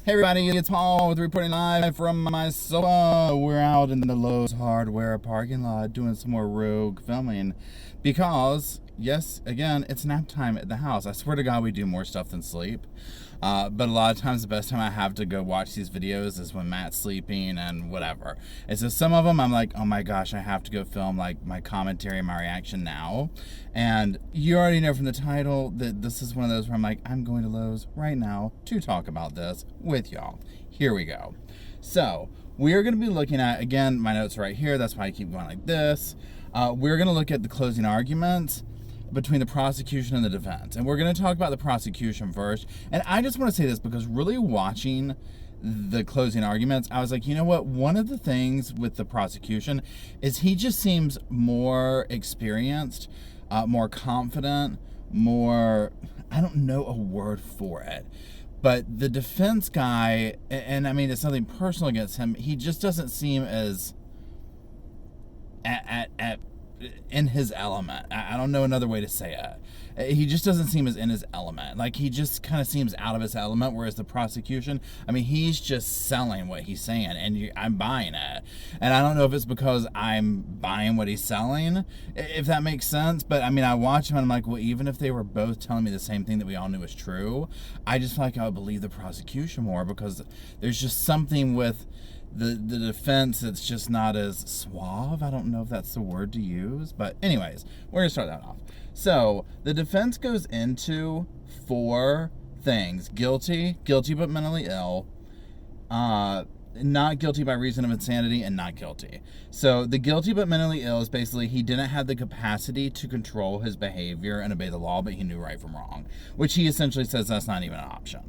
Hey everybody, it's Paul with reporting live from my sofa. We're out in the Lowe's Hardware parking lot doing some more rogue filming because, yes, again, it's nap time at the house. I swear to God we do more stuff than sleep. But a lot of times the best time I have to go watch these videos is when Matt's sleeping and whatever. And so some of them I'm like, oh my gosh, I have to go film like my commentary and my reaction now. And you already know from the title that this is one of those where I'm like, I'm going to Lowe's right now to talk about this with y'all. Here we go. So we are going to be looking at, again, my notes are right here. That's why I keep going like this. We're going to look at the closing arguments between the prosecution and the defense. And we're going to talk about the prosecution first. And I just want to say this because really watching the closing arguments, I was like, you know what? One of the things with the prosecution is he just seems more experienced, more confident, more, I don't know a word for it. But the defense guy, and I mean, it's nothing personal against him, he just doesn't seem as in his element. I don't know another way to say it. He just doesn't seem as in his element. Like, he just kind of seems out of his element, whereas the prosecution, I mean, he's just selling what he's saying, and I'm buying it. And I don't know if it's because I'm buying what he's selling, if that makes sense, but I mean, I watch him and I'm like, well, even if they were both telling me the same thing that we all knew was true, I just feel like I would believe the prosecution more, because there's just something with the defense that's just not as suave. I don't know if that's the word to use, but anyways, we're gonna start that off. So the defense goes into 4 things: guilty but mentally ill, not guilty by reason of insanity, and not guilty. So the guilty but mentally ill is basically he didn't have the capacity to control his behavior and obey the law, but he knew right from wrong, which he essentially says that's not even an option.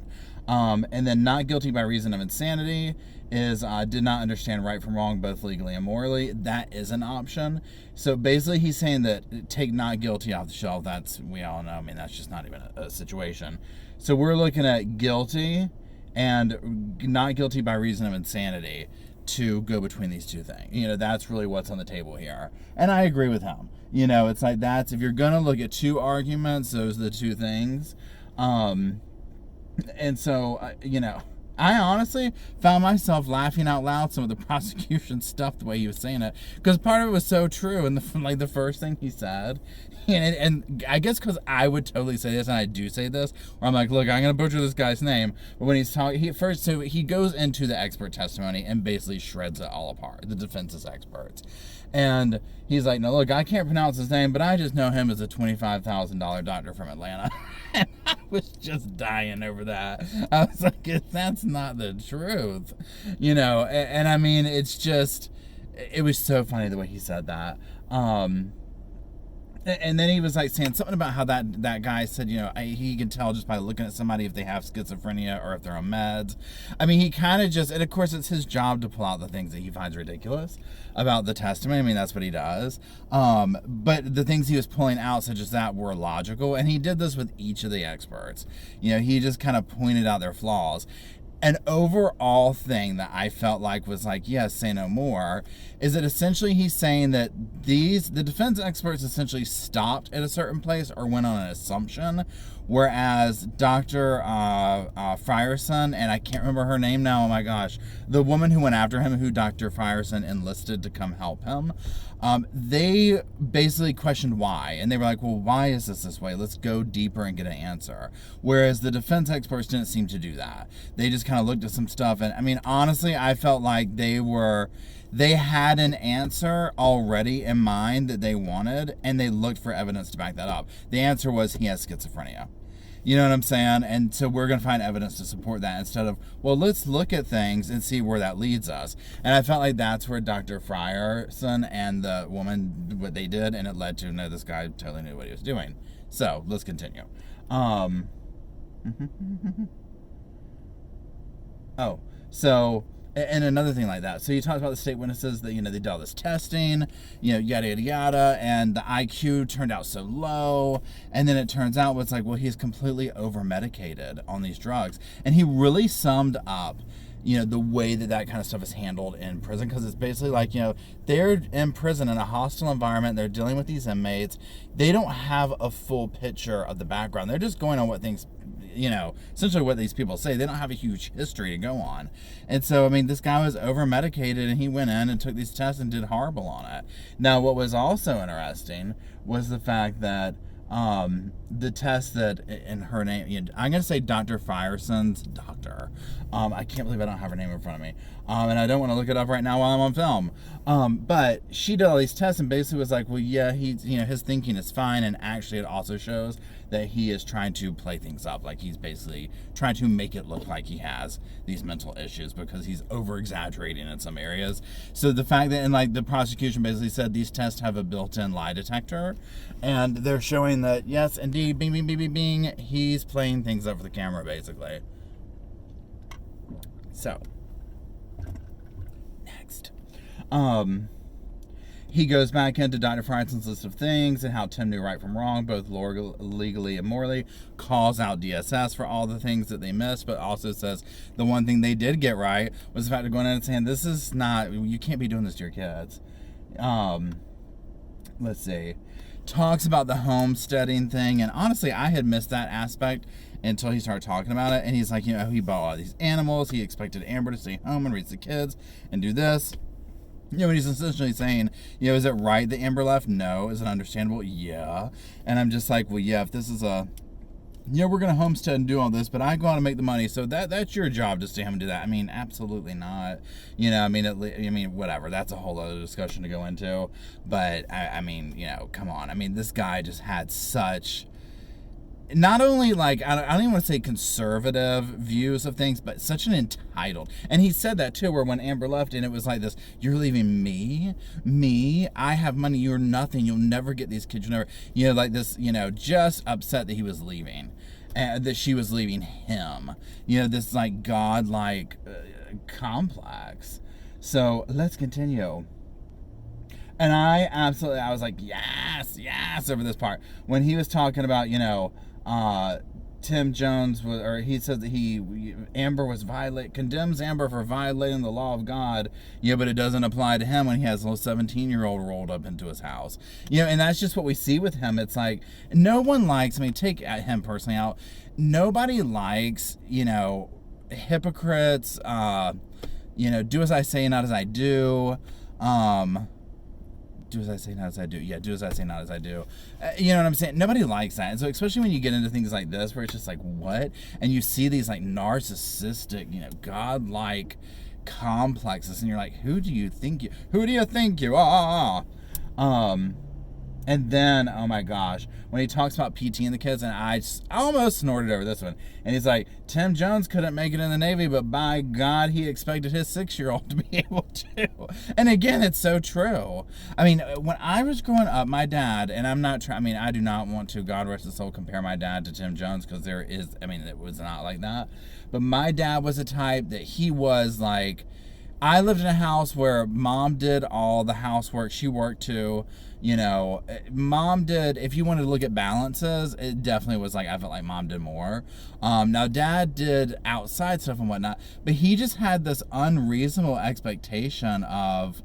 And then not guilty by reason of insanity is did not understand right from wrong, both legally and morally. That is an option. So basically he's saying that take not guilty off the shelf. That's, we all know, I mean, that's just not even a situation. So we're looking at guilty and not guilty by reason of insanity to go between these two things. You know, that's really what's on the table here. And I agree with him. You know, it's like, that's, if you're going to look at 2 arguments, those are the 2 things. And so, you know, I honestly found myself laughing out loud some of the prosecution stuff, the way he was saying it, because part of it was so true. And the first thing he said, and I guess because I would totally say this, and I do say this, where I'm like, look, I'm going to butcher this guy's name, but when he's talking, so he goes into the expert testimony and basically shreds it all apart, the defense's experts. And he's like, no, look, I can't pronounce his name, but I just know him as a $25,000 doctor from Atlanta. And I was just dying over that. I was like, that's not the truth. You know, and I mean, it's just, it was so funny the way he said that. And then he was like saying something about how that guy said, you know, he can tell just by looking at somebody if they have schizophrenia or if they're on meds. I mean, he kind of just, and of course it's his job to pull out the things that he finds ridiculous about the testimony. I mean, that's what he does. But the things he was pulling out, such as that, were logical. And he did this with each of the experts. You know, he just kind of pointed out their flaws. An overall thing that I felt like was like, yes, say no more, is that essentially he's saying that the defense experts essentially stopped at a certain place or went on an assumption, whereas Dr. Frierson, and I can't remember her name now, oh my gosh, the woman who went after him, who Dr. Frierson enlisted to come help him, they basically questioned why, and they were like, well, why is this way? Let's go deeper and get an answer. Whereas the defense experts didn't seem to do that. They just kind of looked at some stuff, and I mean, honestly, I felt like they had an answer already in mind that they wanted, and they looked for evidence to back that up. The answer was he has schizophrenia. You know what I'm saying? And so we're going to find evidence to support that instead of, well, let's look at things and see where that leads us. And I felt like that's where Dr. Frierson and the woman, what they did, and it led to, no, this guy totally knew what he was doing. So let's continue. And another thing like that. So you talked about the state witnesses that, you know, they did all this testing, you know, yada, yada, yada, and the IQ turned out so low. And then it turns out it's like, well, he's completely over-medicated on these drugs. And he really summed up, you know, the way that kind of stuff is handled in prison, because it's basically like, you know, they're in prison in a hostile environment. They're dealing with these inmates. They don't have a full picture of the background. They're just going on what things essentially what these people say. They don't have a huge history to go on. And so, I mean, this guy was over medicated, and he went in and took these tests and did horrible on it. Now, what was also interesting was the fact that the test that in her name, I'm going to say Dr. Fireson's doctor. I can't believe I don't have her name in front of me. And I don't want to look it up right now while I'm on film. But she did all these tests and basically was like, well, yeah, his thinking is fine. And actually it also shows that he is trying to play things up. Like he's basically trying to make it look like he has these mental issues because he's over exaggerating in some areas. So the fact that, and like the prosecution basically said these tests have a built-in lie detector, and they're showing that, yes, indeed, bing, bing, bing, bing, bing, he's playing things up for the camera, basically. So, next. He goes back into Dr. Fryson's list of things and how Tim knew right from wrong, both legally and morally, calls out DSS for all the things that they missed, but also says the one thing they did get right was the fact of going in and saying, this is not, you can't be doing this to your kids. Let's see. Talks about the homesteading thing, and honestly, I had missed that aspect until he started talking about it, and he's like, he bought all these animals, he expected Amber to stay home and raise the kids and do this. And he's essentially saying, is it right that Amber left? No. Is it understandable? Yeah. And I'm just like, well, yeah, if this is we're going to homestead and do all this, but I go out and make the money, so that's your job to stay home and do that. I mean, absolutely not. Whatever. That's a whole other discussion to go into. But, I mean, come on. I mean, this guy just had such... not only like, I don't even want to say conservative views of things, but such an entitled. And he said that too, where when Amber left and it was like this, you're leaving me, I have money, you're nothing, you'll never get these kids, you'll never, like this, just upset that he was leaving. And that she was leaving him. This like godlike complex. So let's continue. And I was like, yes, over this part. When he was talking about, Tim Jones he said that Amber condemns Amber for violating the law of God, but it doesn't apply to him when he has a little 17-year-old rolled up into his house. And that's just what we see with him. It's like, no one likes, take him personally out. Nobody likes, hypocrites, do as I say, not as I do. Do as I say, not as I do. Yeah, do as I say, not as I do. You know what I'm saying? Nobody likes that. And so especially when you get into things like this, where it's just like, what? And you see these like narcissistic, godlike complexes, and you're like, who do you think you are? And then, oh my gosh, when he talks about PT and the kids, and I almost snorted over this one. And he's like, Tim Jones couldn't make it in the Navy, but by God, he expected his 6-year-old to be able to. And again, it's so true. I mean, when I was growing up, my dad, and I'm not trying, I do not want to, God rest his soul, compare my dad to Tim Jones, because it was not like that. But my dad was a type that he was like, I lived in a house where mom did all the housework. She worked too. Mom did, if you wanted to look at balances, it definitely was like, I felt like mom did more. Now dad did outside stuff and whatnot, but he just had this unreasonable expectation of,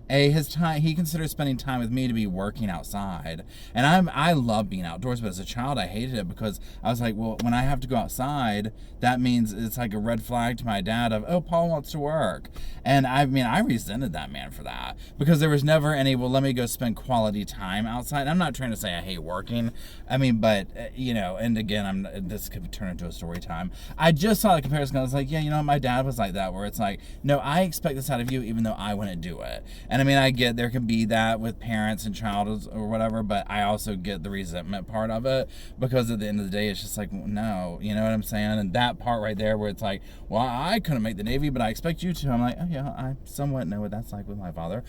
his time, he considers spending time with me to be working outside. And I love being outdoors, but as a child, I hated it because I was like, well, when I have to go outside, that means it's like a red flag to my dad of, oh, Paul wants to work. And I resented that man for that because there was never any, well, let me go spend quality time outside. I'm not trying to say I hate working. But, and again, this could turn into a story time. I just saw the comparison. I was like, yeah, my dad was like that, where it's like, no, I expect this out of you, even though I wouldn't do it. And I get there can be that with parents and child or whatever, but I also get the resentment part of it because at the end of the day, it's just like, no, you know what I'm saying? And that part right there where it's like, well, I couldn't make the Navy, but I expect you to. I'm like, oh yeah, I somewhat know what that's like with my father.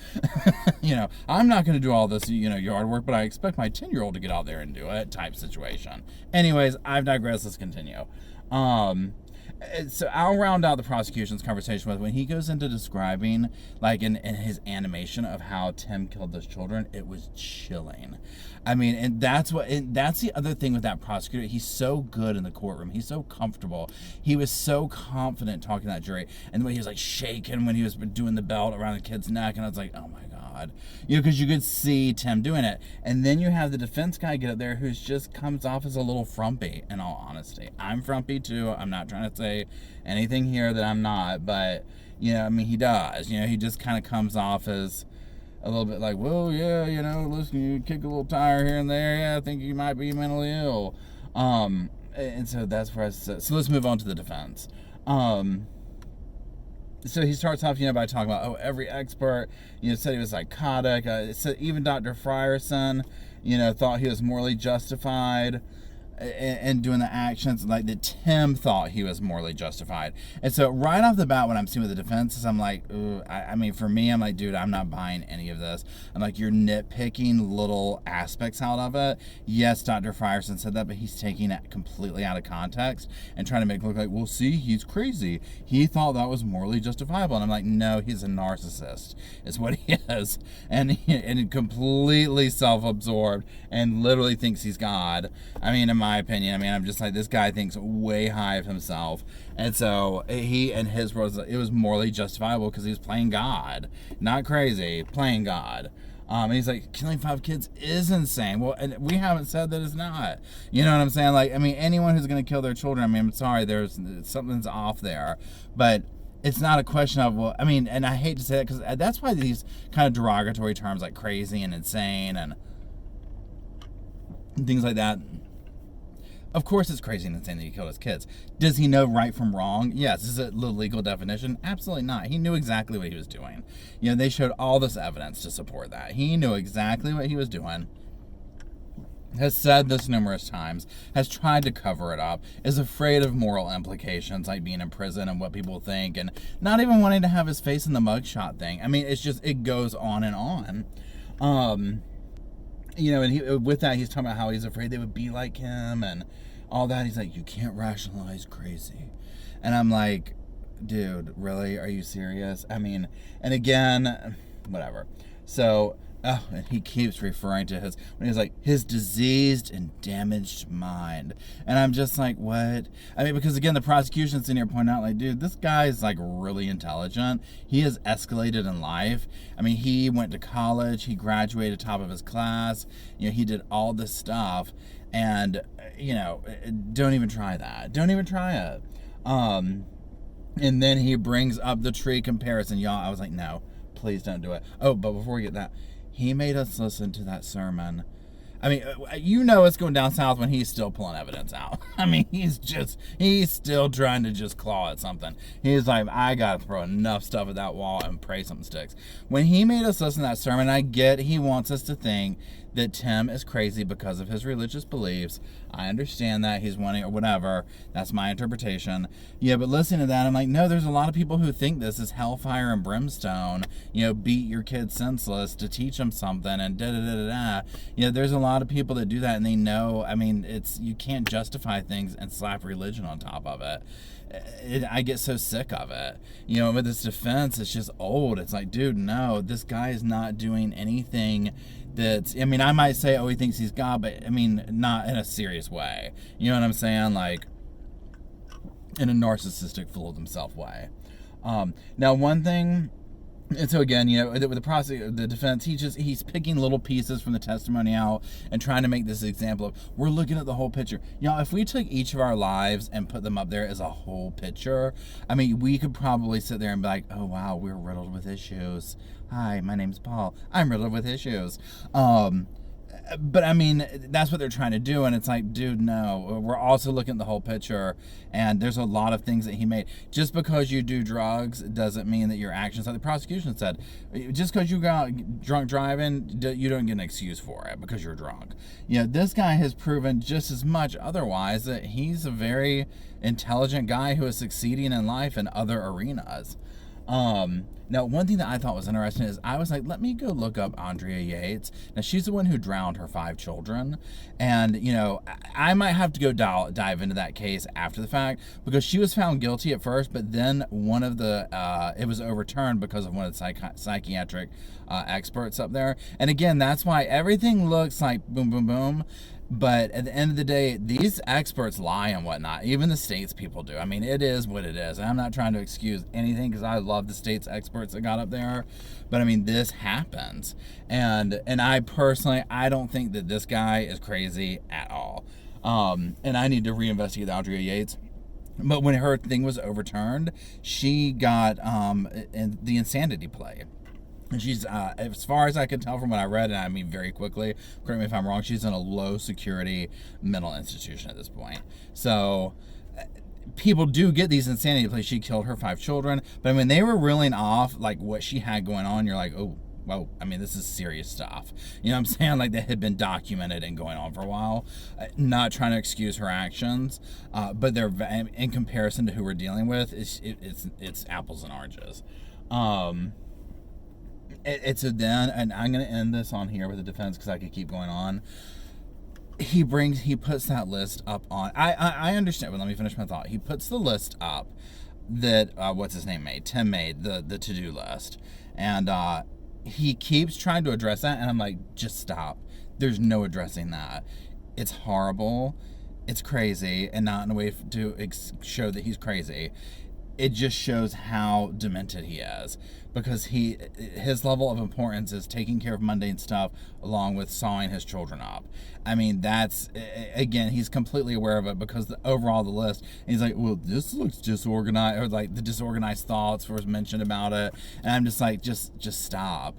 I'm not going to do all this, yard work, but I expect my 10-year-old to get out there and do it type situation. Anyways, I've digressed. Let's continue. So I'll round out the prosecution's conversation with when he goes into describing, like in his animation of how Tim killed those children, it was chilling. I mean, and that's the other thing with that prosecutor. He's so good in the courtroom. He's so comfortable. He was so confident talking to that jury, and the way he was like shaking when he was doing the belt around the kid's neck, and I was like, oh my God, because you could see Tim doing it. And then you have the defense guy get up there who's just comes off as a little frumpy. In all honesty, I'm frumpy too. I'm not trying to say anything here that I'm not, but I mean, he does. He just kind of comes off as a little bit like, well, yeah, listen, you kick a little tire here and there. Yeah, I think you might be mentally ill. And so that's where so let's move on to the defense. So he starts off, by talking about, every expert, said he was psychotic. So even Dr. Frierson, thought he was morally justified in doing the actions, like that Tim thought he was morally justified. And so right off the bat, when I'm seeing with the defense, I'm like, I mean, for me, I'm like, dude, I'm not buying any of this. I'm like, you're nitpicking little aspects out of it. Yes, Dr. Frierson said that, but he's taking it completely out of context and trying to make it look like, well, see, he's crazy. He thought that was morally justifiable. And I'm like, no, he's a narcissist is what he is. And completely self-absorbed and literally thinks he's God. I mean, in my opinion, I'm just like, this guy thinks way high of himself. And so he and his world, it was morally justifiable because he was playing God. Not crazy, playing God. And he's like, killing 5 kids is insane. Well, and we haven't said that it's not. You know what I'm saying? Like, I mean, anyone who's going to kill their children, I'm sorry, something's off there. But it's not a question of, well, I mean, and I hate to say that because that's why these kind of derogatory terms like crazy and insane and things like that. Of course it's crazy and insane that he killed his kids. Does he know right from wrong? Yes. Is it the legal definition? Absolutely not. He knew exactly what he was doing. They showed all this evidence to support that. He knew exactly what he was doing. Has said this numerous times, has tried to cover it up, is afraid of moral implications like being in prison and what people think, and not even wanting to have his face in the mugshot thing. I mean, it's just, it goes on and on. And with that, he's talking about how he's afraid they would be like him and all that. He's like, you can't rationalize crazy. And I'm like, dude, really? Are you serious? I mean, and again, whatever. So, and he keeps referring to when he's like, his diseased and damaged mind. And I'm just like, what? I mean, because again, the prosecution's in here pointing out, like, dude, this guy's like really intelligent. He has escalated in life. I mean, he went to college, he graduated top of his class, he did all this stuff. And, don't even try that. Don't even try it. And then he brings up the tree comparison. Y'all, I was like, no, please don't do it. Oh, but before we get that, he made us listen to that sermon. I mean, it's going down south when he's still pulling evidence out. I mean, he's still trying to just claw at something. He's like, I got to throw enough stuff at that wall and pray something sticks. When he made us listen to that sermon, I get he wants us to think that Tim is crazy because of his religious beliefs. I understand that he's wanting or whatever. That's my interpretation. Yeah, but listening to that, I'm like, no, there's a lot of people who think this is hellfire and brimstone. Beat your kid senseless to teach them something and da-da-da-da-da. There's a lot of people that do that and they know, I mean, you can't justify things and slap religion on top of it. I get so sick of it. With this defense, it's just old. It's like, dude, no, this guy is not doing anything I mean, I might say, he thinks he's God, but I mean, not in a serious way. You know what I'm saying? Like, in a narcissistic, full of himself way. Now, one thing, and so again, with the defense, he's picking little pieces from the testimony out and trying to make this example of, we're looking at the whole picture. If we took each of our lives and put them up there as a whole picture, I mean, we could probably sit there and be like, oh wow, we're riddled with issues. Hi, my name's Paul. I'm riddled with issues. But I mean, that's what they're trying to do, and it's like, dude, no. We're also looking at the whole picture, and there's a lot of things that he made. Just because you do drugs doesn't mean that your actions, like the prosecution said, just because you got drunk driving, you don't get an excuse for it because you're drunk. This guy has proven just as much otherwise that he's a very intelligent guy who is succeeding in life in other arenas. Now, one thing that I thought was interesting is I was like, let me go look up Andrea Yates. Now, she's the one who drowned her 5 children. And, you know, I might have to go dive into that case after the fact, because she was found guilty at first, but then one of the, it was overturned because of one of the psychiatric experts up there. And again, that's why everything looks like boom, boom, boom. But at the end of the day, these experts lie and whatnot. Even the state's people do. I mean, it is what it is. And I'm not trying to excuse anything, because I love the state's experts that got up there. But I mean, this happens. And I personally, I don't think that this guy is crazy at all. And I need to reinvestigate Andrea Yates. But when her thing was overturned, she got the insanity plea. And she's, as far as I could tell from what I read, and I mean very quickly, correct me if I'm wrong, she's in a low security mental institution at this point. So people do get these insanity pleas. She killed her 5 children. But I mean, they were reeling off like what she had going on. You're like, oh, well, I mean, this is serious stuff. You know what I'm saying? Like, that had been documented and going on for a while. Not trying to excuse her actions, but they're, in comparison to who we're dealing with, it's apples and oranges. It's a then, and I'm going to end this on here with the defense because I could keep going on. He puts that list up on, I understand, but let me finish my thought. He puts the list up that, what's his name made? Tim made, the to-do list. And he keeps trying to address that, and I'm like, just stop. There's no addressing that. It's horrible. It's crazy, and not in a way to show that he's crazy. It just shows how demented he is, because his level of importance is taking care of mundane stuff along with sawing his children up. I mean, that's, again, he's completely aware of it, because the list, and he's like, well, this looks disorganized, or like the disorganized thoughts was mentioned about it, and I'm just like, just stop.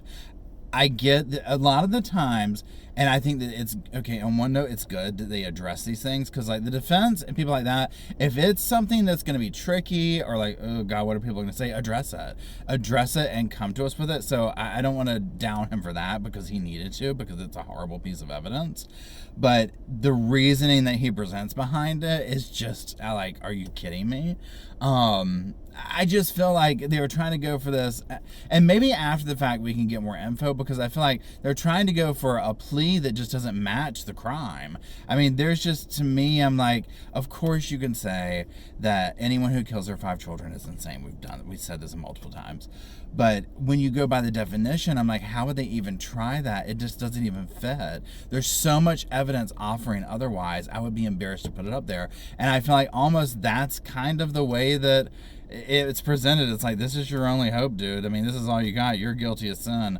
I get that a lot of the times, and I think that it's, okay, on one note, it's good that they address these things, because like the defense and people like that, if it's something that's going to be tricky, or like, oh God, what are people going to say? Address it and come to us with it. So I don't want to down him for that, because he needed to, because it's a horrible piece of evidence. But the reasoning that he presents behind it is just like, are you kidding me? I just feel like they were trying to go for this, and maybe after the fact we can get more info, because I feel like they're trying to go for a plea that just doesn't match the crime. I mean, there's just, to me, I'm like, of course you can say that anyone who kills their 5 children is insane. We've said this multiple times. But when you go by the definition, I'm like, how would they even try that? It just doesn't even fit. There's so much evidence offering otherwise. I would be embarrassed to put it up there. And I feel like almost that's kind of the way that it's presented. It's like, this is your only hope, dude. I mean, this is all you got. You're guilty of sin.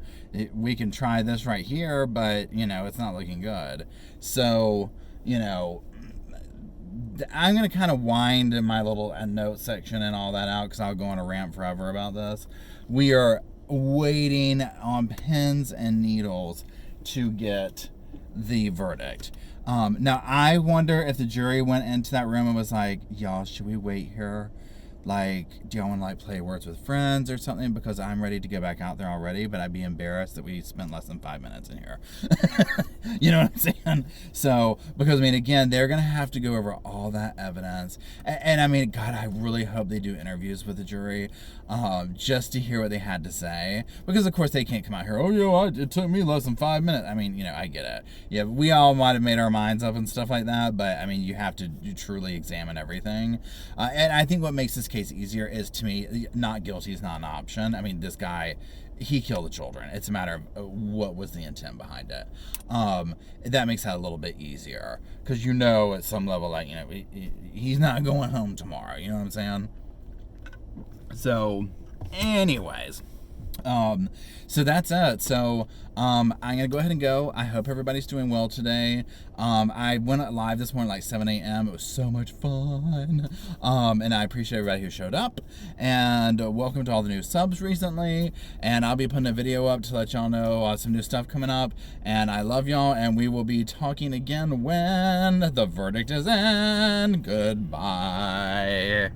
We can try this right here, but, you know, it's not looking good. So, you know, I'm going to kind of wind in my little note section and all that out, because I'll go on a rant forever about this. We are waiting on pins and needles to get the verdict. Now, I wonder if the jury went into that room and was like, y'all, should we wait here? Like, do y'all want to like play words with friends or something? Because I'm ready to go back out there already, but I'd be embarrassed that we spent less than 5 minutes in here. You know what I'm saying? So, because I mean, again, they're going to have to go over all that evidence. And I mean, God, I really hope they do interviews with the jury, just to hear what they had to say. Because of course they can't come out here, oh, yeah, it took me less than 5 minutes. I mean, you know, I get it. Yeah, we all might have made our minds up and stuff like that, but I mean, you have to truly examine everything. And I think what makes this case easier is, to me, not guilty is not an option. I mean, this guy, he killed the children. It's a matter of what was the intent behind it. That makes that a little bit easier, because you know, at some level, like, you know, he's not going home tomorrow. You know what I'm saying? So, anyways, so that's it. So, I'm gonna go ahead and go. I hope everybody's doing well today. I went live this morning like 7 a.m. It was so much fun. And I appreciate everybody who showed up, and welcome to all the new subs recently. And I'll be putting a video up to let y'all know some new stuff coming up. And I love y'all, and we will be talking again when the verdict is in. Goodbye.